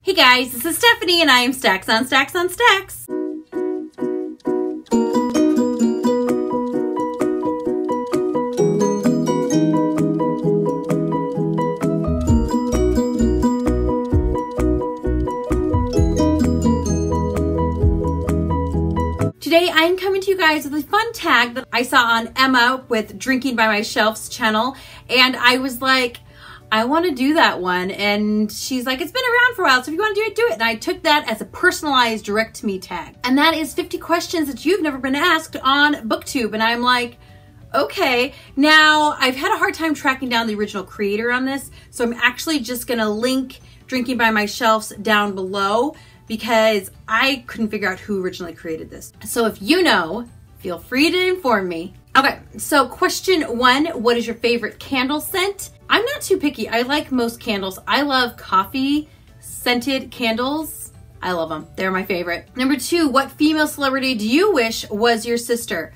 Hey guys, this is Stephanie and I am Stacks on Stacks on Stacks. Today I'm coming to you guys with a fun tag that I saw on Emma with Drinking by My Shelf's channel, and I was like, I want to do that one. And she's like, it's been around for a while, so if you want to do it, do it. And I took that as a personalized direct to me tag. And that is 50 questions that you've never been asked on BookTube. And I'm like, okay. Now, I've had a hard time tracking down the original creator on this, so I'm actually just going to link Drinking by My Shelf's down below because I couldn't figure out who originally created this. So if you know, feel free to inform me. Okay, so question 1, what is your favorite candle scent? I'm not too picky. I like most candles. I love coffee scented candles. I love them. They're my favorite. Number 2, what female celebrity do you wish was your sister?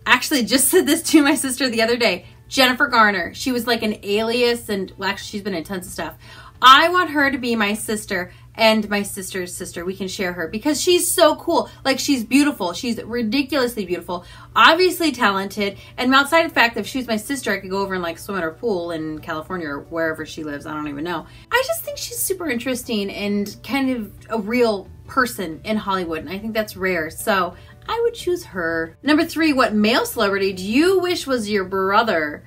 I actually just said this to my sister the other day. Jennifer Garner. She was like an alias, and well, actually she's been in tons of stuff. I want her to be my sister and my sister's sister. We can share her because she's so cool. Like, she's beautiful. She's ridiculously beautiful, obviously talented, and outside of the fact that if she was my sister, I could go over and like swim in her pool in California or wherever she lives. I don't even know. I just think she's super interesting and kind of a real person in Hollywood, and I think that's rare. So I would choose her. Number 3, what male celebrity do you wish was your brother?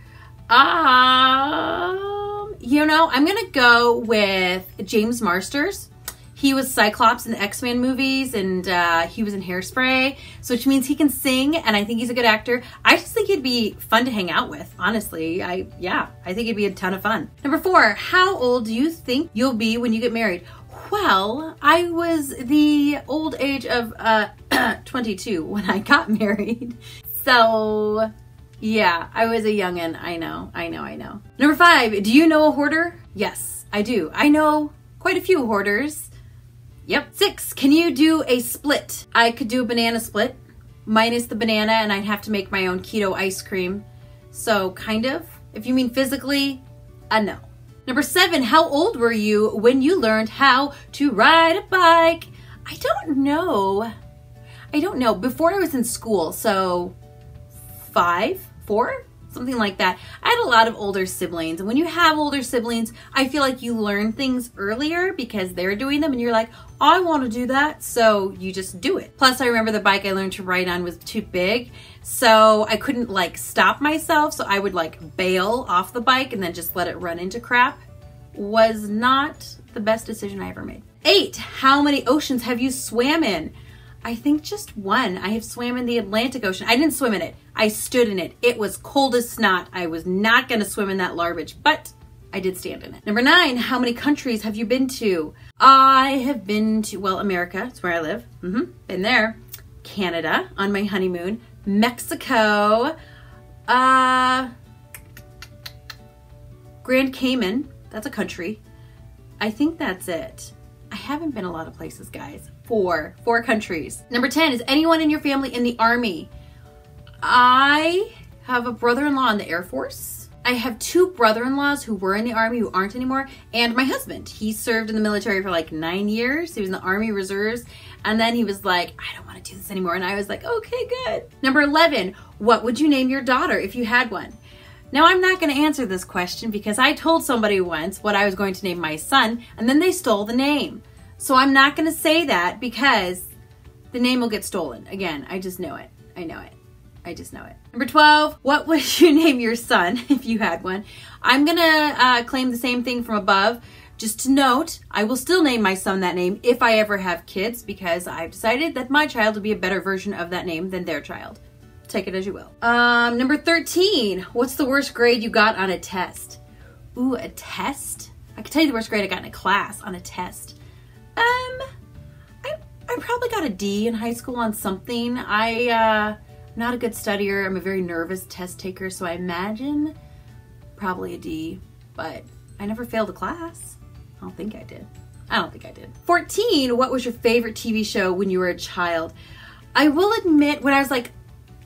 You know, I'm gonna go with James Marsters. He was Cyclops in the X-Men movies, and he was in Hairspray, so which means he can sing, and I think he's a good actor. I just think he'd be fun to hang out with, honestly. I think it'd be a ton of fun. Number 4, how old do you think you'll be when you get married? Well, I was the old age of 22 when I got married, so yeah, I was a youngin'. I know. Number 5, do you know a hoarder? Yes, I do. I know quite a few hoarders. Yep. 6, can you do a split? I could do a banana split, minus the banana, and I'd have to make my own keto ice cream. So kind of. If you mean physically, no. Number 7, how old were you when you learned how to ride a bike? I don't know. Before I was in school, so 5, 4? Something like that. I had a lot of older siblings, and when you have older siblings, I feel like you learn things earlier because they're doing them and you're like, I want to do that, so you just do it. Plus, I remember the bike I learned to ride on was too big, so I couldn't like stop myself, so I would like bail off the bike and then just let it run into crap. Was not the best decision I ever made. 8, how many oceans have you swam in? I think just 1. I have swam in the Atlantic Ocean. I didn't swim in it. I stood in it. It was cold as snot. I was not going to swim in that larbage, but I did stand in it. Number 9, how many countries have you been to? I have been to, well, America. That's where I live. Been there. Canada on my honeymoon. Mexico. Grand Cayman. That's a country. I think that's it. I haven't been a lot of places, guys. 4 countries. Number 10, is anyone in your family in the Army? I have a brother-in-law in the Air Force. I have 2 brother-in-laws who were in the Army who aren't anymore, and my husband. He served in the military for like 9 years. He was in the Army Reserves, and then he was like, I don't want to do this anymore, and I was like, okay, good. Number 11, what would you name your daughter if you had one? Now, I'm not going to answer this question because I told somebody once what I was going to name my son, and then they stole the name. So I'm not going to say that because the name will get stolen. Again, I just know it. I know it. I just know it. Number 12, what would you name your son if you had one? I'm going to claim the same thing from above. Just to note, I will still name my son that name if I ever have kids because I've decided that my child will be a better version of that name than their child. Take it as you will. Number 13, what's the worst grade you got on a test? Ooh, a test? I can tell you the worst grade I got in a class on a test. I probably got a D in high school on something. I'm not a good studier. I'm a very nervous test taker, so I imagine probably a D, but I never failed a class. I don't think I did. 14, what was your favorite TV show when you were a child? I will admit, when I was like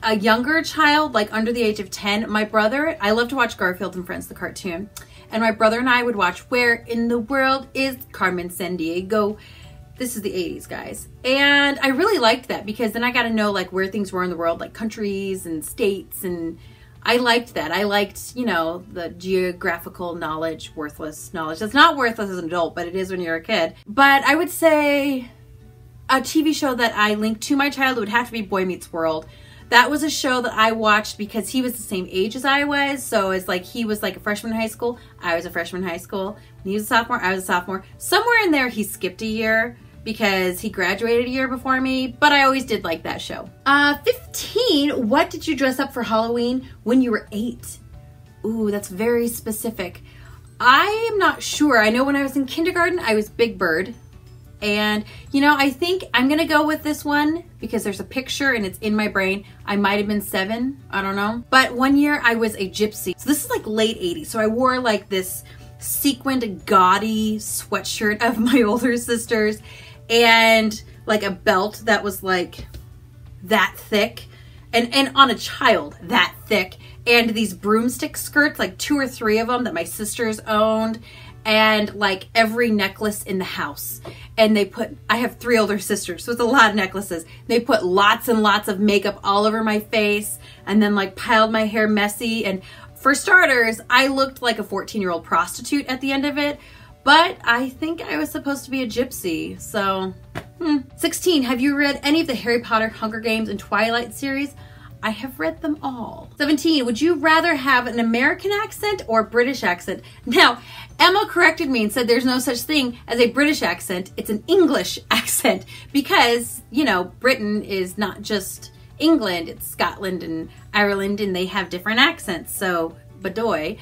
a younger child, like under the age of 10, my brother, I love to watch Garfield and Friends, the cartoon. and my brother and I would watch Where in the World is Carmen Sandiego? This is the 80s, guys. And I really liked that because then I got to know like where things were in the world, like countries and states, and I liked that. I liked, you know, the geographical knowledge, worthless knowledge. That's not worthless as an adult, but it is when you're a kid. But I would say a TV show that I linked to my childhood would have to be Boy Meets World. That was a show that I watched because he was the same age as I was. So it's like he was like a freshman in high school. I was a freshman in high school. When he was a sophomore, I was a sophomore. Somewhere in there, he skipped a year because he graduated a year before me. But I always did like that show. 15, what did you dress up for Halloween when you were 8? Ooh, that's very specific. I am not sure. I know when I was in kindergarten, I was Big Bird. And, you know, I think I'm going to go with this one because there's a picture and it's in my brain. I might have been 7. I don't know. But one year I was a gypsy. So this is like late 80s. So I wore like this sequined gaudy sweatshirt of my older sister's and like a belt that was like that thick and on a child that thick, and these broomstick skirts, like 2 or 3 of them that my sisters owned, and like every necklace in the house. And I have 3 older sisters, so it's a lot of necklaces. They put lots and lots of makeup all over my face and then like piled my hair messy. And for starters, I looked like a 14-year-old prostitute at the end of it, but I think I was supposed to be a gypsy, so 16, have you read any of the Harry Potter, Hunger Games, and Twilight series? I have read them all. 17, would you rather have an American accent or a British accent? Now, Emma corrected me and said there's no such thing as a British accent. It's an English accent because, you know, Britain is not just England, it's Scotland and Ireland, and they have different accents. So, badoy.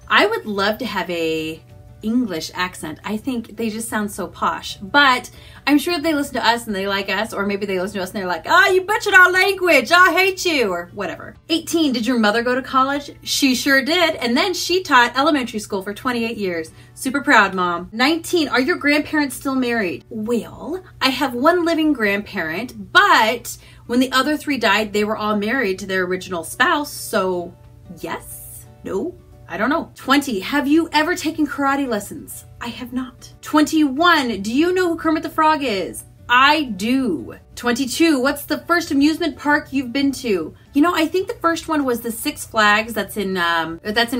I would love to have a English accent. I think they just sound so posh, but I'm sure they listen to us and they like us, or maybe they listen to us and they're like, oh, you butchered our language, I hate you, or whatever. 18, did your mother go to college? She sure did, and then she taught elementary school for 28 years. Super proud, Mom. 19, are your grandparents still married? Well, I have one living grandparent, but when the other 3 died, they were all married to their original spouse, so yes, no, I don't know. 20, have you ever taken karate lessons? I have not. 21, do you know who Kermit the Frog is? I do. 22, what's the first amusement park you've been to? You know, I think the first one was the Six Flags that's in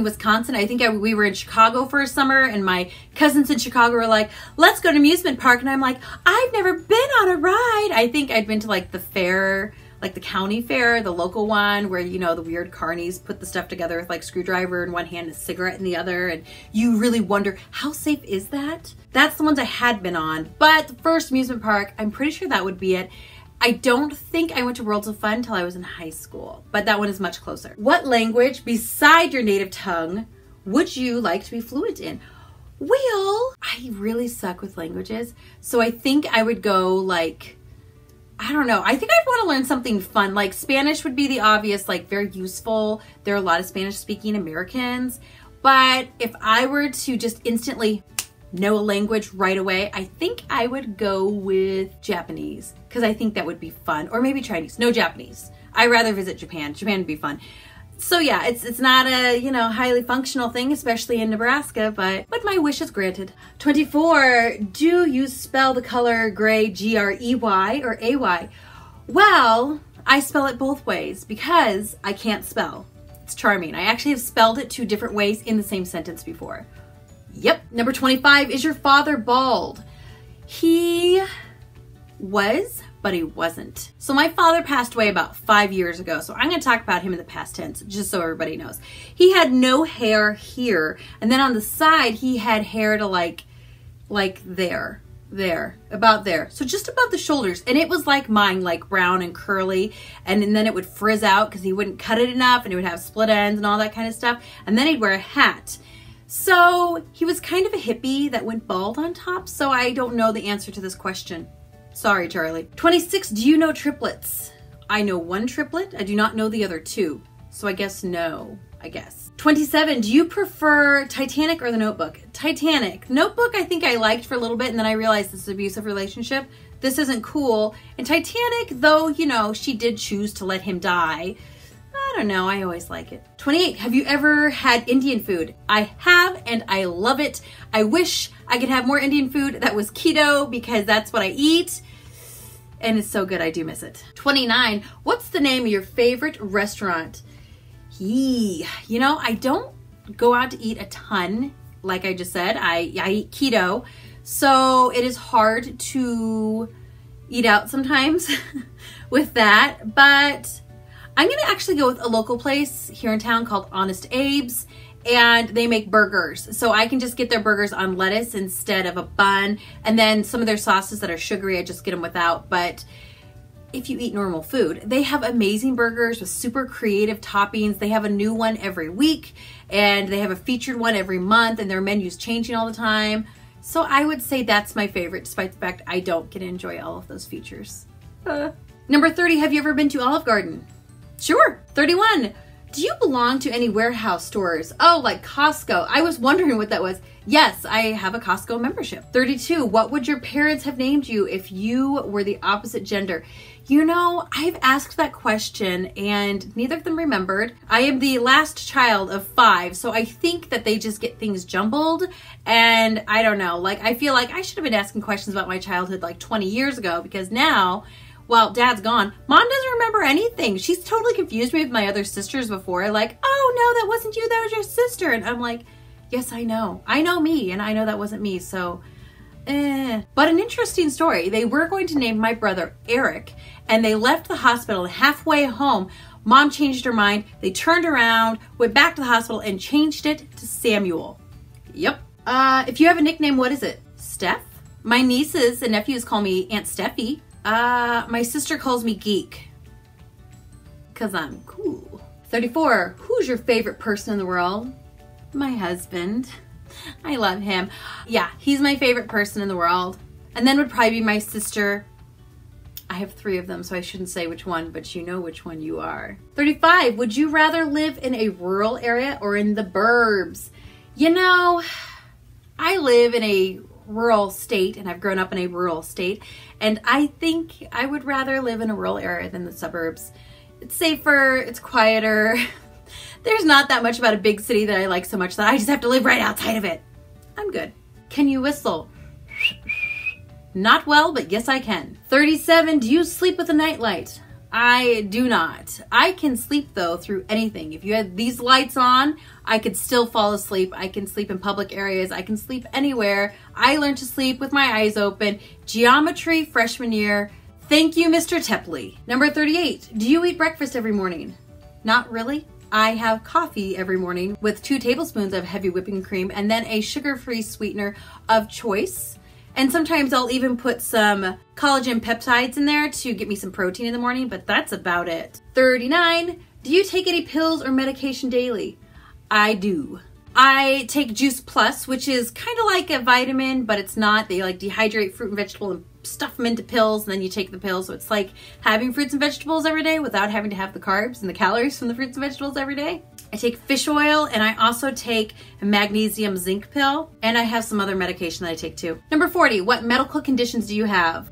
Wisconsin. I think we were in Chicago for a summer, and my cousins in Chicago were like, let's go to amusement park. And I'm like, I've never been on a ride. I think I'd been to like the fair, like the county fair, the local one where, you know, the weird carnies put the stuff together with like screwdriver in one hand and a cigarette in the other. And you really wonder, how safe is that? That's the ones I had been on. But the first amusement park, I'm pretty sure that would be it. I don't think I went to Worlds of Fun until I was in high school, but that one is much closer. What language beside your native tongue would you like to be fluent in? Well, I really suck with languages. So I think I would go like, I don't know. I think I'd want to learn something fun. Like Spanish would be the obvious, like very useful. There are a lot of Spanish speaking Americans. But if I were to just instantly know a language right away, I think I would go with Japanese because I think that would be fun. Or maybe Chinese. No, Japanese. I'd rather visit Japan. Japan would be fun. So yeah, it's not a, you know, highly functional thing, especially in Nebraska, but my wish is granted. 24, do you spell the color gray G-R-E-Y or A-Y? Well, I spell it both ways because I can't spell. It's charming. I actually have spelled it 2 different ways in the same sentence before. Yep. Number 25, is your father bald? He was, but he wasn't. So my father passed away about 5 years ago. So I'm going to talk about him in the past tense, just so everybody knows. He had no hair here. And then on the side, he had hair to like there, about there. So just above the shoulders. And it was like mine, like brown and curly. And then it would frizz out because he wouldn't cut it enough, and it would have split ends and all that kind of stuff. And then he'd wear a hat. So he was kind of a hippie that went bald on top. So I don't know the answer to this question. Sorry, Charlie. 26, do you know triplets? I know 1 triplet. I do not know the other 2. So I guess no, I guess. 27, do you prefer Titanic or The Notebook? Titanic. Notebook I think I liked for a little bit, and then I realized this is an abusive relationship. This isn't cool. And Titanic, though, you know, she did choose to let him die, I don't know, I always like it. 28, have you ever had Indian food? I have, and I love it. I wish I could have more Indian food that was keto because that's what I eat. And it's so good, I do miss it. 29, what's the name of your favorite restaurant? You know, I don't go out to eat a ton. Like I just said, I eat keto. So it is hard to eat out sometimes with that. But I'm gonna actually go with a local place here in town called Honest Abe's, and they make burgers. So I can just get their burgers on lettuce instead of a bun. And then some of their sauces that are sugary, I just get them without. But if you eat normal food, they have amazing burgers with super creative toppings. They have a new one every week, and they have a featured one every month, and their menu's changing all the time. So I would say that's my favorite, despite the fact I don't get to enjoy all of those features. Number 30, have you ever been to Olive Garden? Sure. 31, do you belong to any warehouse stores? Oh, like Costco. I was wondering what that was. Yes, I have a Costco membership. 32, what would your parents have named you if you were the opposite gender? You know, I've asked that question and neither of them remembered. I am the last child of 5, so I think that they just get things jumbled. And I don't know, like I feel like I should have been asking questions about my childhood like 20 years ago, because now, well, Dad's gone, Mom doesn't remember anything. She's totally confused me with my other sisters before, like, oh no, that wasn't you, that was your sister. And I'm like, yes, I know me, and I know that wasn't me, so But an interesting story. They were going to name my brother Eric, and they left the hospital, and halfway home, Mom changed her mind. They turned around, went back to the hospital, and changed it to Samuel. Yep. If you have a nickname, what is it? Steph? My nieces and nephews call me Aunt Steffi. My sister calls me Geek, because I'm cool. 34, who's your favorite person in the world? My husband. I love him. Yeah, he's my favorite person in the world. And then would probably be my sister. I have 3 of them, so I shouldn't say which one, but you know which one you are. 35, would you rather live in a rural area or in the burbs? You know, I live in a rural state, and I've grown up in a rural state, and I think I would rather live in a rural area than the suburbs. It's safer, it's quieter. There's not that much about a big city that I like so much that I just have to live right outside of it. I'm good. Can you whistle? Not well, but yes, I can. 37, do you sleep with a nightlight? I do not. I can sleep though through anything. If you had these lights on, I could still fall asleep. I can sleep in public areas. I can sleep anywhere. I learned to sleep with my eyes open. Geometry freshman year. Thank you, Mr. Tepley. Number 38, do you eat breakfast every morning? Not really. I have coffee every morning with 2 tablespoons of heavy whipping cream and then a sugar-free sweetener of choice. And sometimes I'll even put some collagen peptides in there to get me some protein in the morning, but that's about it. 39, do you take any pills or medication daily? I do. I take Juice Plus, which is kind of like a vitamin, but it's not. They like dehydrate fruit and vegetable and stuff them into pills, and then you take the pills. So it's like having fruits and vegetables every day without having to have the carbs and the calories from the fruits and vegetables every day. I take fish oil, and I also take a magnesium zinc pill, and I have some other medication that I take too. Number 40, what medical conditions do you have?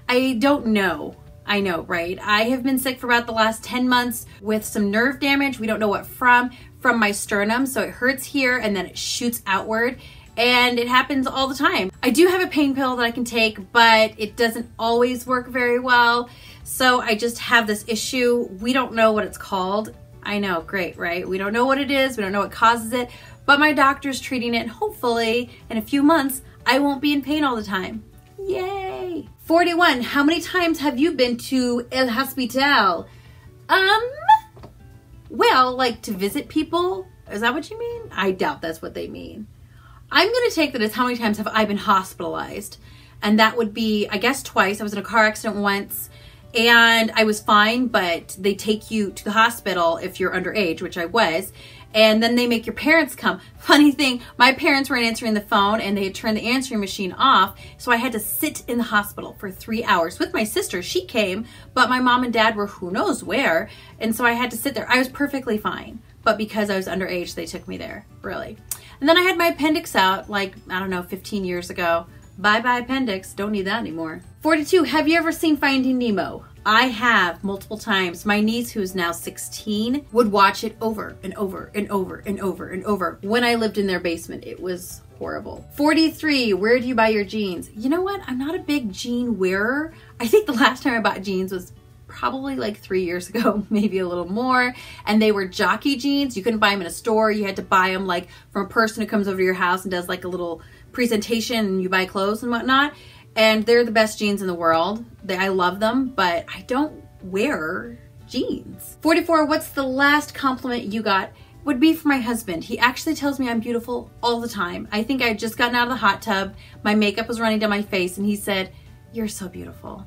I don't know. I know, right? I have been sick for about the last 10 months with some nerve damage. We don't know what from my sternum. So it hurts here and then it shoots outward, and it happens all the time. I do have a pain pill that I can take, but it doesn't always work very well. So I just have this issue. We don't know what it's called. I know, great, right? We don't know what it is. We don't know what causes it, but my doctor's treating it. Hopefully in a few months, I won't be in pain all the time. Yay. 41, how many times have you been to El Hospital? Well, like to visit people? Is that what you mean? I doubt that's what they mean. I'm going to take that as how many times have I been hospitalized? And that would be, I guess, twice. I was in a car accident once and I was fine, but they take you to the hospital if you're underage, which I was. And then they make your parents come. Funny thing, my parents weren't answering the phone and they had turned the answering machine off. So I had to sit in the hospital for 3 hours with my sister. She came, but my mom and dad were who knows where. And so I had to sit there. I was perfectly fine. But because I was underage, they took me there, really. And then I had my appendix out like, I don't know, 15 years ago. Bye-bye appendix, don't need that anymore. 42, have you ever seen Finding Nemo? I have multiple times. My niece, who's now 16, would watch it over and over and over and over and over when I lived in their basement. It was horrible. 43, where do you buy your jeans? You know what? I'm not a big jean wearer. I think the last time I bought jeans was probably like 3 years ago, maybe a little more. And they were jockey jeans. You couldn't buy them in a store. You had to buy them like from a person who comes over to your house and does like a little presentation and you buy clothes and whatnot. And they're the best jeans in the world. I love them, but I don't wear jeans. 44, what's the last compliment you got? Would be for my husband. He actually tells me I'm beautiful all the time. I think I had just gotten out of the hot tub. My makeup was running down my face and he said, "You're so beautiful."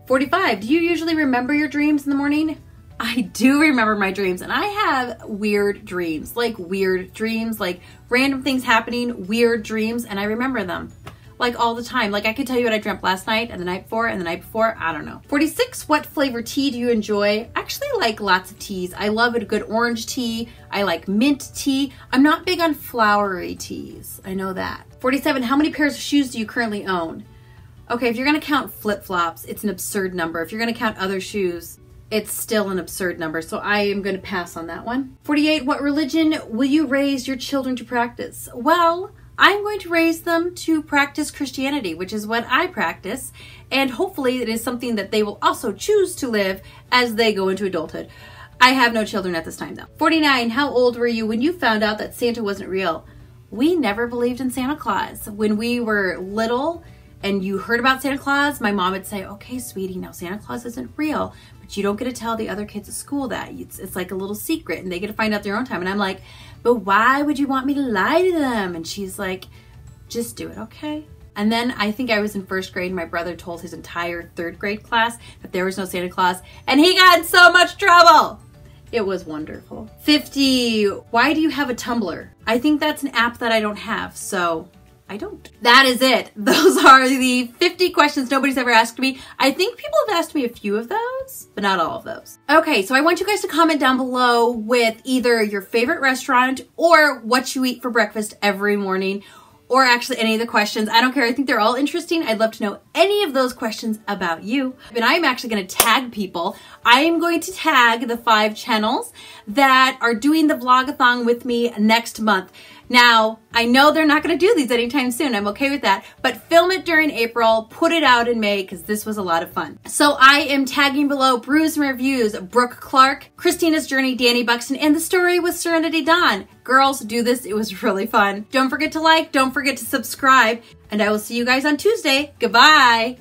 45, do you usually remember your dreams in the morning? I do remember my dreams, and I have weird dreams, like random things happening, weird dreams, and I remember them. Like all the time. Like I could tell you what I dreamt last night and the night before and the night before. I don't know. 46, what flavor tea do you enjoy? Actually like lots of teas. I love a good orange tea. I like mint tea. I'm not big on flowery teas. I know that. 47, how many pairs of shoes do you currently own? Okay, if you're gonna count flip-flops, it's an absurd number. If you're gonna count other shoes, it's still an absurd number. So I am gonna pass on that one. 48, what religion will you raise your children to practice? Well, I'm going to raise them to practice Christianity, which is what I practice, and hopefully it is something that they will also choose to live as they go into adulthood. I have no children at this time though. 49, how old were you when you found out that Santa wasn't real? We never believed in Santa Claus. When we were little and you heard about Santa Claus, my mom would say, "Okay, sweetie, now Santa Claus isn't real, but you don't get to tell the other kids at school that. It's like a little secret and they get to find out their own time." And I'm like, "But why would you want me to lie to them?" And she's like, "Just do it, okay?" And then I think I was in first grade and my brother told his entire third grade class that there was no Santa Claus and he got in so much trouble. It was wonderful. 50, why do you have a Tumblr? I think that's an app that I don't have, so I don't. That is it. Those are the 50 questions nobody's ever asked me. I think people have asked me a few of those, but not all of those. Okay, so I want you guys to comment down below with either your favorite restaurant or what you eat for breakfast every morning, or actually any of the questions. I don't care. I think they're all interesting. I'd love to know any of those questions about you. And I'm actually going to tag people. I am going to tag the 5 channels that are doing the vlogathon with me next month. Now, I know they're not going to do these anytime soon. I'm okay with that. But film it during April, put it out in May, because this was a lot of fun. So I am tagging below Brews and Reviews, Brooke Clark, Christina's Journey, Danny Buxton, and The Story with Serenity Dawn. Girls, do this. It was really fun. Don't forget to like, don't forget to subscribe, and I will see you guys on Tuesday. Goodbye.